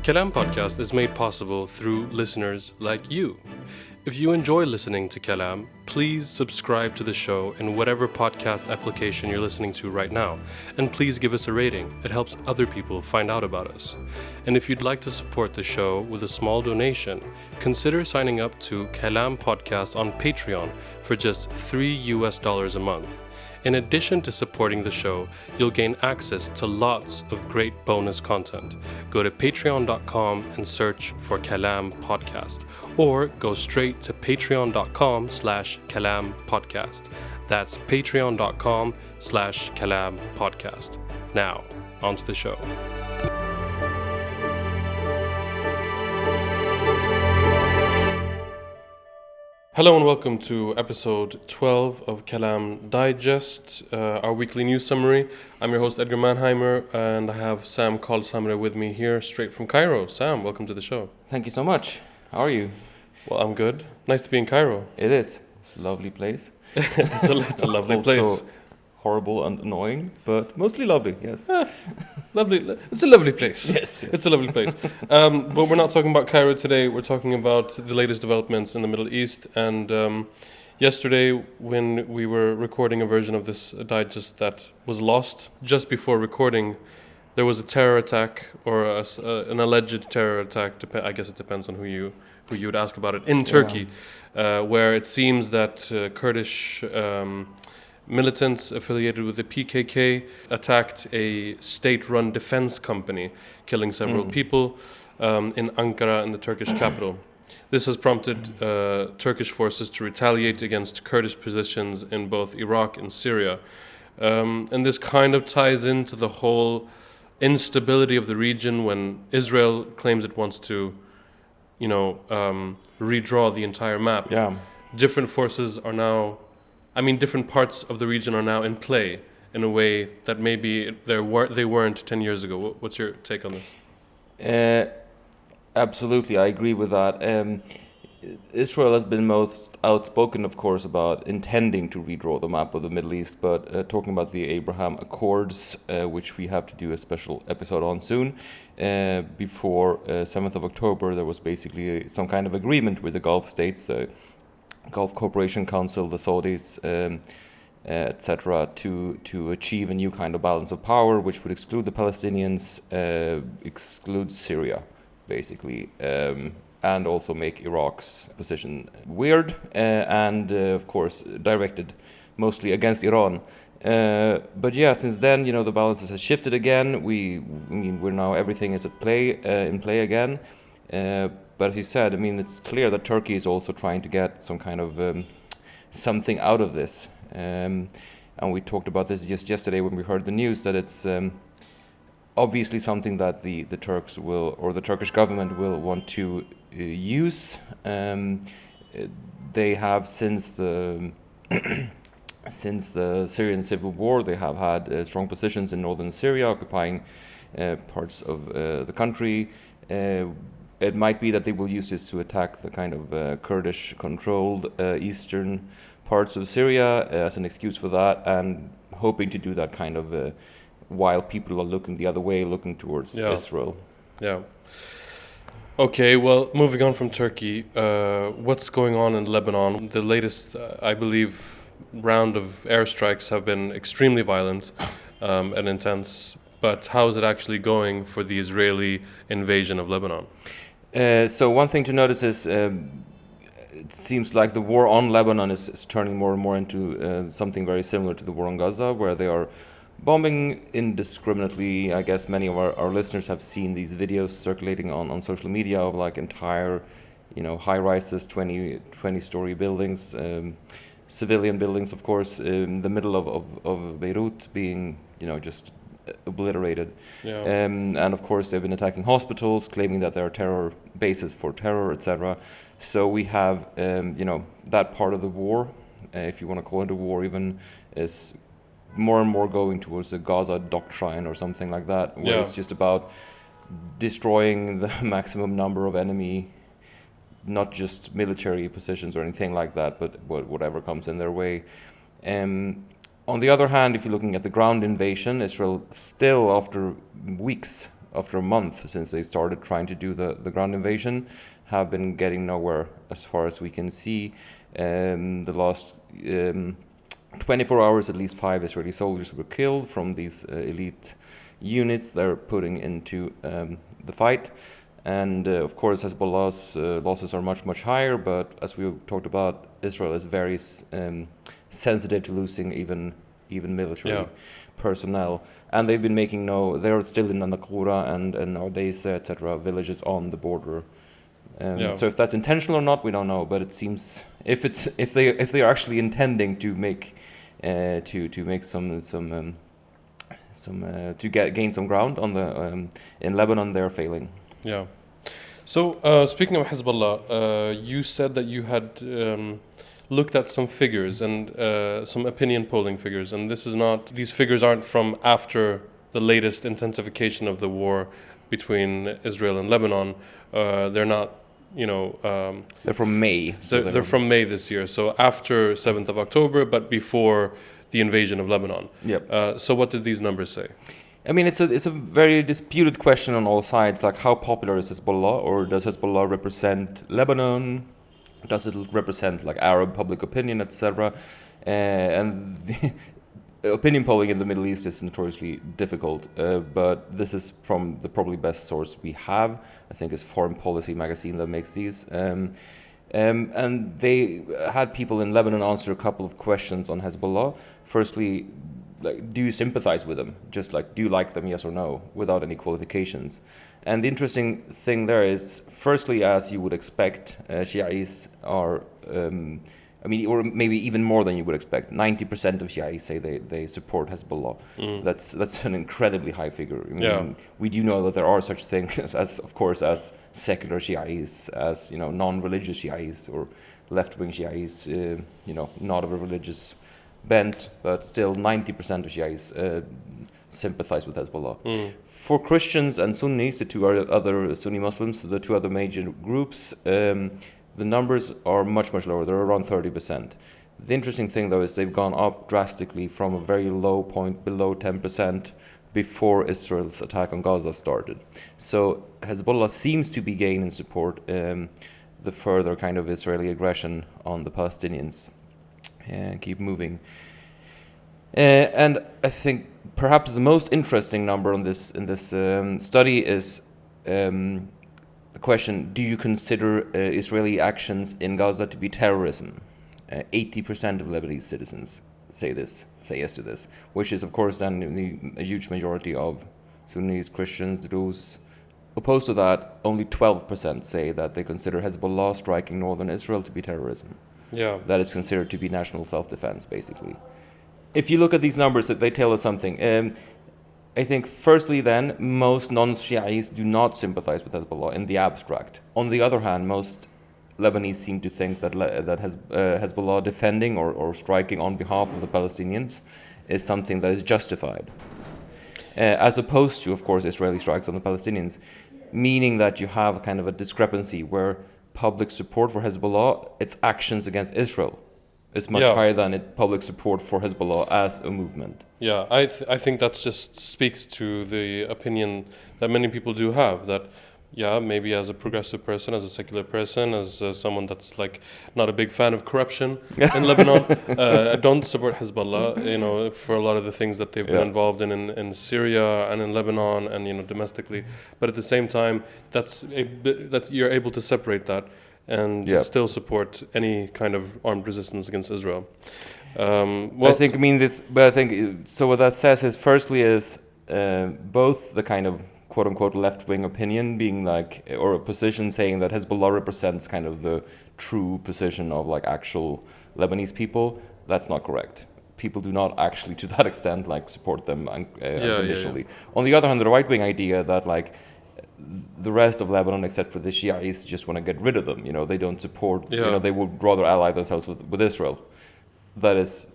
Kalam podcast is made possible through listeners like you. If you enjoy listening to Kalam, please subscribe to the show in whatever podcast application you're listening to right now, and please give us a rating. It helps other people find out about us. And if you'd like to support the show with a small donation, consider signing up to Kalam Podcast on Patreon for just $3 a month. In addition to supporting the show, you'll gain access to lots of great bonus content. Go to patreon.com and search for Kalam Podcast, or go straight to patreon.com/Kalam Podcast. That's patreon.com/Kalam Podcast. Now, on to the show. Hello and welcome to episode 12 of Kalam Digest, our weekly news summary. I'm your host Edgar Mannheimer, and I have Sam Karlshamre with me here straight from Cairo. Sam, welcome to the show. Thank you so much. How are you? Well, I'm good. Nice to be in Cairo. It is. It's a lovely place. it's a lovely place. Also horrible and annoying, but mostly lovely, yes. Lovely. It's a lovely place. Yes. It's a lovely place. But we're not talking about Cairo today. We're talking about the latest developments in the Middle East. And yesterday, when we were recording a version of this digest that was lost, just before recording, there was a terror attack, or an alleged terror attack. I guess it depends on who you would ask about it, in Turkey, where it seems that Kurdish militants affiliated with the PKK attacked a state-run defense company, killing several people in Ankara, in the Turkish capital. This has prompted Turkish forces to retaliate against Kurdish positions in both Iraq and Syria. And this kind of ties into the whole instability of the region when Israel claims it wants to, redraw the entire map. Yeah. Different forces are now... different parts of the region are now in play in a way that maybe they weren't 10 years ago. What's your take on this? Absolutely, I agree with that. Israel has been most outspoken, of course, about intending to redraw the map of the Middle East, but talking about the Abraham Accords, which we have to do a special episode on soon, before 7th of October, there was basically some kind of agreement with the Gulf states, the Gulf Cooperation Council, the Saudis, etc., to achieve a new kind of balance of power, which would exclude the Palestinians, exclude Syria, basically, and also make Iraq's position weird, and of course directed mostly against Iran. But yeah, since then, the balances has shifted again. We're now, everything is at play, in play again. But as you said, it's clear that Turkey is also trying to get some kind of something out of this. And we talked about this just yesterday when we heard the news, that it's obviously something that the Turks will, or the Turkish government will want to use. They have, since the Syrian civil war, they have had strong positions in northern Syria, occupying parts of the country. It might be that they will use this to attack the kind of Kurdish-controlled eastern parts of Syria as an excuse for that, and hoping to do that kind of while people are looking the other way, looking towards Israel. Yeah. Okay, well, moving on from Turkey, what's going on in Lebanon? The latest, I believe, round of airstrikes have been extremely violent and intense. But how is it actually going for the Israeli invasion of Lebanon? So one thing to notice is it seems like the war on Lebanon is turning more and more into something very similar to the war on Gaza, where they are bombing indiscriminately. I guess many of our listeners have seen these videos circulating on social media of like entire, high-rises, 20-story buildings, civilian buildings, of course, in the middle of Beirut being, just obliterated. Yeah. And of course they've been attacking hospitals, claiming that there are terror bases for terror, etc. So we have that part of the war, if you want to call it a war even, is more and more going towards the Gaza doctrine or something like that, where it's just about destroying the maximum number of enemy, not just military positions or anything like that, but whatever comes in their way. On the other hand, if you're looking at the ground invasion, Israel still, after weeks after a month since they started trying to do the ground invasion, have been getting nowhere as far as we can see. The last 24 hours, at least 5 Israeli soldiers were killed from these elite units they're putting into the fight. And of course, Hezbollah's losses are much, much higher. But as we talked about, Israel is very sensitive to losing even military personnel. And they've been making they're still in Anakura and Odessa, etc., villages on the border. So if that's intentional or not, we don't know. But it seems if they are actually intending to make to make gain some ground on the in Lebanon, they're failing. Yeah. So speaking of Hezbollah, you said that you had looked at some figures and some opinion polling figures, and these figures aren't from after the latest intensification of the war between Israel and Lebanon. They're not, they're from May. They're from May this year, so after 7th of October, but before the invasion of Lebanon. Yep. So what did these numbers say? I mean, it's a very disputed question on all sides. Like, how popular is Hezbollah, or does Hezbollah represent Lebanon? Does it represent like Arab public opinion, etc.? And the opinion polling in the Middle East is notoriously difficult. But this is from the probably best source we have. I think it's Foreign Policy magazine that makes these. And they had people in Lebanon answer a couple of questions on Hezbollah. Firstly, like, do you sympathize with them? Just like, do you like them, yes or no, without any qualifications? And the interesting thing there is, firstly, as you would expect, Shi'is are, or maybe even more than you would expect. 90% of Shi'is say they support Hezbollah. That's an incredibly high figure. I mean, we do know that there are such things as, of course, as secular Shi'is, as non-religious Shi'is or left-wing Shi'is, not of a religious bent, but still 90% of Shi'is sympathize with Hezbollah. For Christians and Sunnis, the two other Sunni Muslims, the two other major groups, the numbers are much, much lower. They're around 30%. The interesting thing, though, is they've gone up drastically from a very low point, below 10%, before Israel's attack on Gaza started. So Hezbollah seems to be gaining support, the further kind of Israeli aggression on the Palestinians. Keep moving. And I think perhaps the most interesting number in this study is the question: do you consider Israeli actions in Gaza to be terrorism? 80% of Lebanese citizens say yes to this, which is of course then a huge majority of Sunnis, Christians, Druze. Opposed to that, only 12% say that they consider Hezbollah striking northern Israel to be terrorism. Yeah. That is considered to be national self-defense, basically. If you look at these numbers, they tell us something. I think, firstly, then, most non-Shi'is do not sympathize with Hezbollah in the abstract. On the other hand, most Lebanese seem to think that Hezbollah defending or striking on behalf of the Palestinians is something that is justified, as opposed to, of course, Israeli strikes on the Palestinians, meaning that you have kind of a discrepancy where public support for Hezbollah, its actions against Israel, is much higher than public support for Hezbollah as a movement. Yeah, I think that just speaks to the opinion that many people do have, that maybe as a progressive person, as a secular person, as someone that's like not a big fan of corruption in Lebanon, I don't support Hezbollah, for a lot of the things that they've been involved in Syria and in Lebanon and domestically. But at the same time, that you're able to separate that and still support any kind of armed resistance against Israel. I think so. What that says is, firstly, is both the kind of quote-unquote left-wing opinion being like, or a position saying that Hezbollah represents kind of the true position of like actual Lebanese people. That's not correct. People do not actually, to that extent, like support them unconditionally. On the other hand, the right-wing idea that like the rest of Lebanon, except for the Shi'is, just want to get rid of them. They don't support. They would rather ally themselves with Israel. That is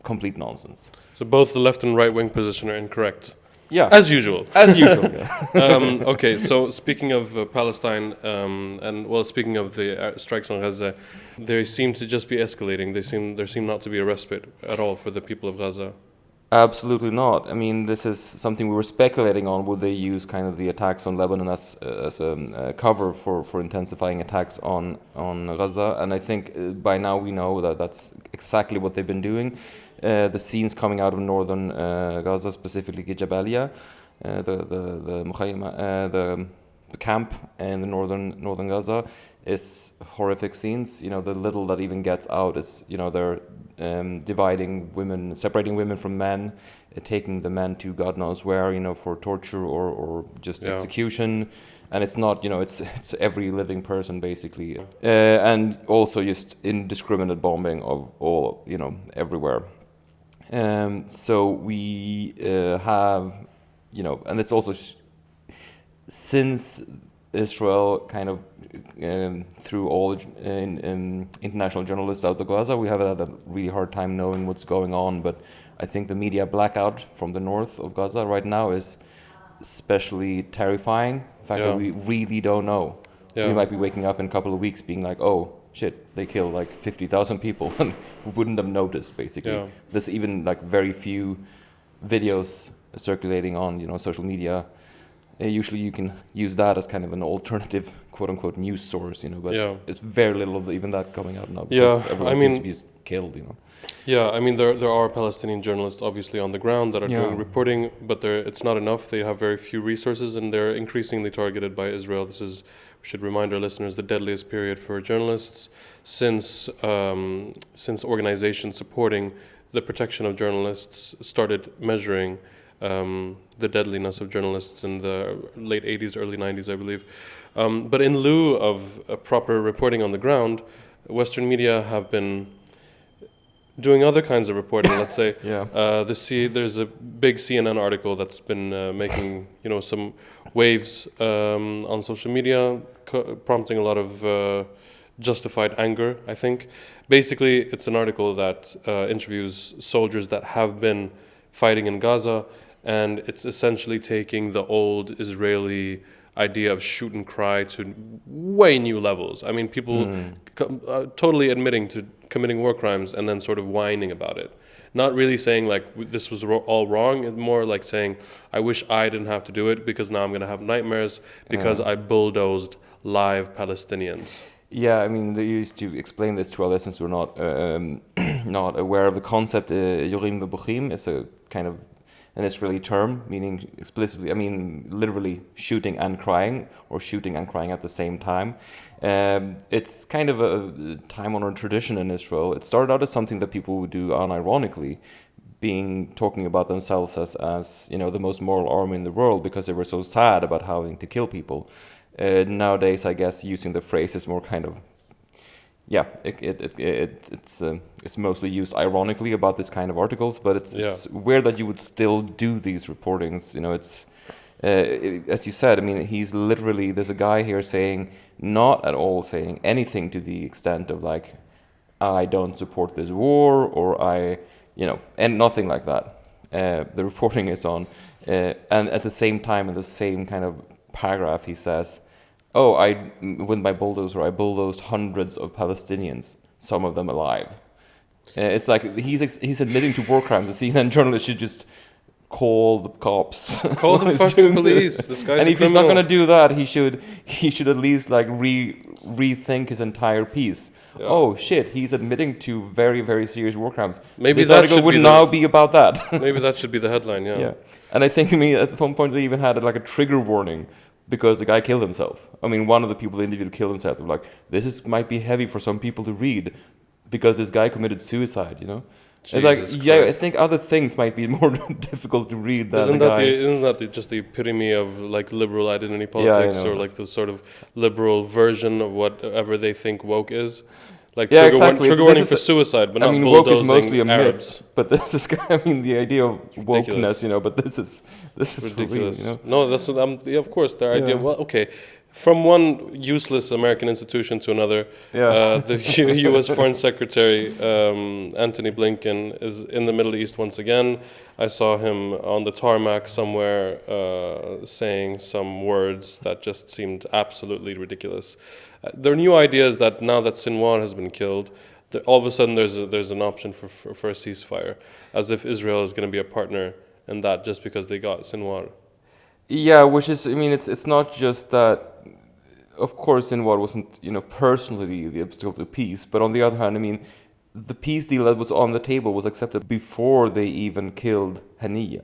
complete nonsense. So both the left and right-wing position are incorrect. Yeah, as usual. Okay, so speaking of Palestine, speaking of the strikes on Gaza, they seem to just be escalating. There seem not to be a respite at all for the people of Gaza. Absolutely not. I mean, this is something we were speculating on. Would they use kind of the attacks on Lebanon as a cover for intensifying attacks on Gaza? And I think by now we know that that's exactly what they've been doing. The scenes coming out of northern Gaza, specifically Jabalia, the Mukhayyama, the camp in the northern Gaza, is horrific scenes. You know, the little that even gets out is, you know, they're dividing women, separating women from men, taking the men to God knows where, you know, for torture or just execution. And it's not, you know, it's every living person basically, and also just indiscriminate bombing of all, you know, everywhere. So we have, you know, and it's also since Israel kind of through all international journalists out of Gaza, we have had a really hard time knowing what's going on. But I think the media blackout from the north of Gaza right now is especially terrifying. The fact that we really don't know. We might be waking up in a couple of weeks being like, oh shit, they killed like 50,000 people, and we wouldn't have noticed basically. There's even like very few videos circulating on, you know, social media. Usually you can use that as kind of an alternative, quote-unquote, news source, you know, but it's very little of even that coming out now because everyone seems to be killed, you know. Yeah, I mean, there are Palestinian journalists obviously on the ground that are doing reporting, but it's not enough. They have very few resources, and they're increasingly targeted by Israel. This is, we should remind our listeners, the deadliest period for journalists since organizations supporting the protection of journalists started measuring the deadliness of journalists in the late 80s, early 90s, I believe. But in lieu of proper reporting on the ground, Western media have been doing other kinds of reporting. Let's say there's a big CNN article that's been making, you know, some waves on social media, prompting a lot of justified anger, I think. Basically, it's an article that interviews soldiers that have been fighting in Gaza, and it's essentially taking the old Israeli idea of shoot and cry to way new levels. I mean, people totally admitting to committing war crimes and then sort of whining about it. Not really saying like this was all wrong, it's more like saying, I wish I didn't have to do it because now I'm going to have nightmares because I bulldozed live Palestinians. Yeah, I mean, they used to explain this to our listeners who are not not aware of the concept. Yorim v'buchim is a kind of an Israeli term meaning explicitly, I mean, literally shooting and crying, or shooting and crying at the same time. It's kind of a time-honored tradition in Israel. It started out as something that people would do unironically, talking about themselves as you know, the most moral army in the world because they were so sad about having to kill people. Nowadays, I guess using the phrase is more kind of, it's mostly used ironically about this kind of articles, but it's weird that you would still do these reportings. You know, it's as you said. I mean, he's literally, there's a guy here saying, not at all saying anything to the extent of like, I don't support this war, or I, you know, and nothing like that. The reporting is on, and at the same time, in the same kind of paragraph, he says, oh, with my bulldozer, I bulldozed hundreds of Palestinians, some of them alive. It's like he's admitting to war crimes. The CNN journalist should just call the cops. Call the fucking police. This guy's and if criminal. He's not going to do that, he should at least like rethink his entire piece. Yeah. Oh shit, he's admitting to very, very serious war crimes. Maybe this that article would now be about that. Maybe that should be the headline. Yeah. And I think at one point they even had like a trigger warning, because the guy killed himself. I mean, one of the people they interviewed killed himself. They were like, might be heavy for some people to read because this guy committed suicide, you know? Jesus it's like, Christ. I think other things might be more difficult to read than isn't that just the epitome of like liberal identity politics, or like the sort of liberal version of whatever they think woke is? Like trigger warning for suicide, but not woke is mostly a Arabs. myth. But this is, I mean, the idea of wokeness, you know. But this is ridiculous. For real, you know? No, that's of course their idea. Well, okay, from one useless American institution to another. The U.S. Foreign Secretary Antony Blinken is in the Middle East once again. I saw him on the tarmac somewhere saying some words that just seemed absolutely ridiculous. There are new ideas that now that Sinwar has been killed, all of a sudden there's an option for a ceasefire, as if Israel is going to be a partner in that just because they got Sinwar. Yeah, which is, I mean, it's not just that. Of course, Sinwar wasn't, personally the obstacle to peace, but on the other hand, I mean, the peace deal that was on the table was accepted before they even killed Haniya,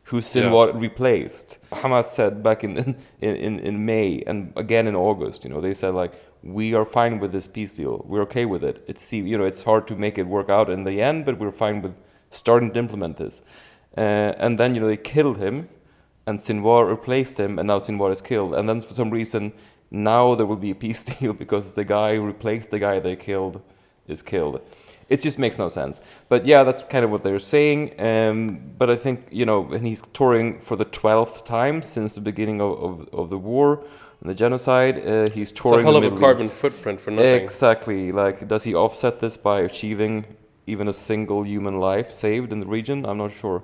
who Sinwar replaced. Hamas said back in May and again in August, they said like, we are fine with this peace deal. We're okay with it. It's hard to make it work out in the end, but we're fine with starting to implement this. And then, they killed him, and Sinwar replaced him, and now Sinwar is killed. And then for some reason, now there will be a peace deal because the guy who replaced the guy they killed is killed. It just makes no sense. But yeah, that's kind of what they're saying. But I think, and he's touring for the 12th time since the beginning of the war and the genocide. He's touring the Middle East. It's a hell of a carbon footprint for nothing. Exactly. Like, does he offset this by achieving even a single human life saved in the region? I'm not sure.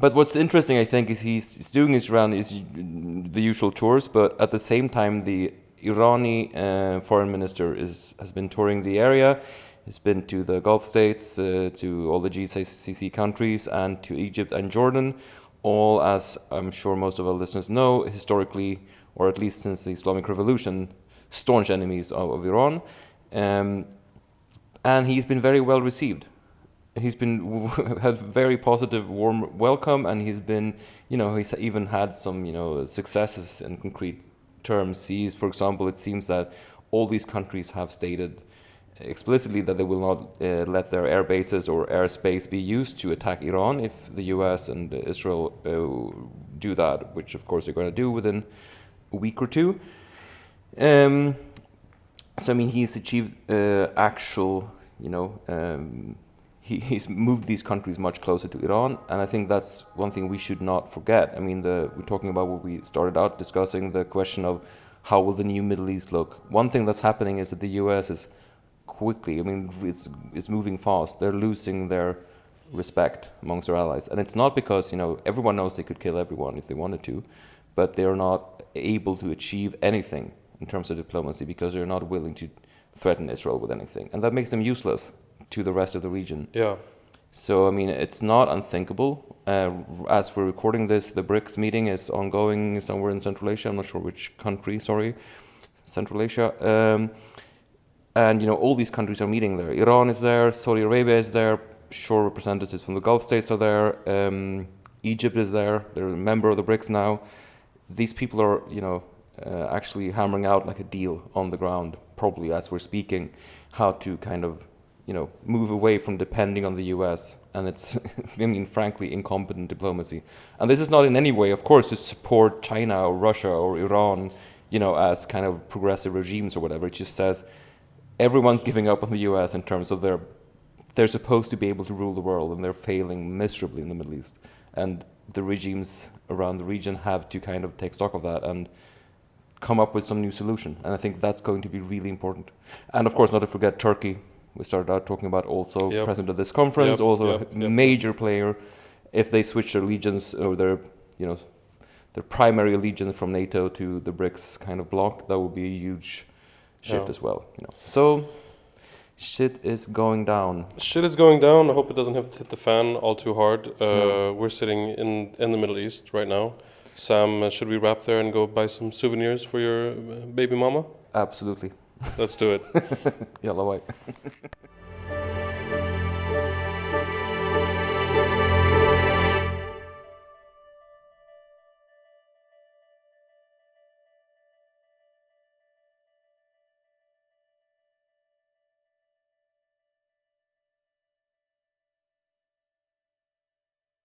But what's interesting, I think, is he's doing his round, is the usual tours, but at the same time, the Irani foreign minister has been touring the area. He's been to the Gulf states, to all the GCC countries, and to Egypt and Jordan, all, as I'm sure most of our listeners know, historically, or at least since the Islamic Revolution, staunch enemies of Iran. And he's been very well received. He's been had very positive, warm welcome, and he's been, he's even had some, successes in concrete terms. For example, it seems that all these countries have stated explicitly that they will not let their air bases or airspace be used to attack Iran if the US and Israel do that, which of course they're going to do within a week or two. So I mean, he's achieved actual, He's moved these countries much closer to Iran, and I think that's one thing we should not forget. I mean, we're talking about what we started out discussing, the question of how will the new Middle East look. One thing that's happening is that the US is quickly, I mean, it's moving fast. They're losing their respect amongst their allies, and it's not because, everyone knows they could kill everyone if they wanted to, but they're not able to achieve anything in terms of diplomacy because they're not willing to threaten Israel with anything, and that makes them useless to the rest of the region. Yeah. So, I mean, it's not unthinkable. As we're recording this, the BRICS meeting is ongoing somewhere in Central Asia. I'm not sure which country, Central Asia. And, all these countries are meeting there. Iran is there, Saudi Arabia is there, sure, representatives from the Gulf states are there, Egypt is there, they're a member of the BRICS now. These people are, actually hammering out like a deal on the ground, probably as we're speaking, how to kind of move away from depending on the US and its, I mean, frankly, incompetent diplomacy. And this is not in any way, of course, to support China or Russia or Iran, as kind of progressive regimes or whatever. It just says everyone's giving up on the US in terms of they're supposed to be able to rule the world, and they're failing miserably in the Middle East. And the regimes around the region have to kind of take stock of that and come up with some new solution. And I think that's going to be really important. And of course, not to forget Turkey. We started out talking about also present at this conference, a major player. If they switch their allegiance or their primary allegiance from NATO to the BRICS kind of bloc, that would be a huge shift as well. So shit is going down. Shit is going down. I hope it doesn't have to hit the fan all too hard. We're sitting in the Middle East right now. Sam, should we wrap there and go buy some souvenirs for your baby mama? Absolutely. Let's do it. Yalla, bye.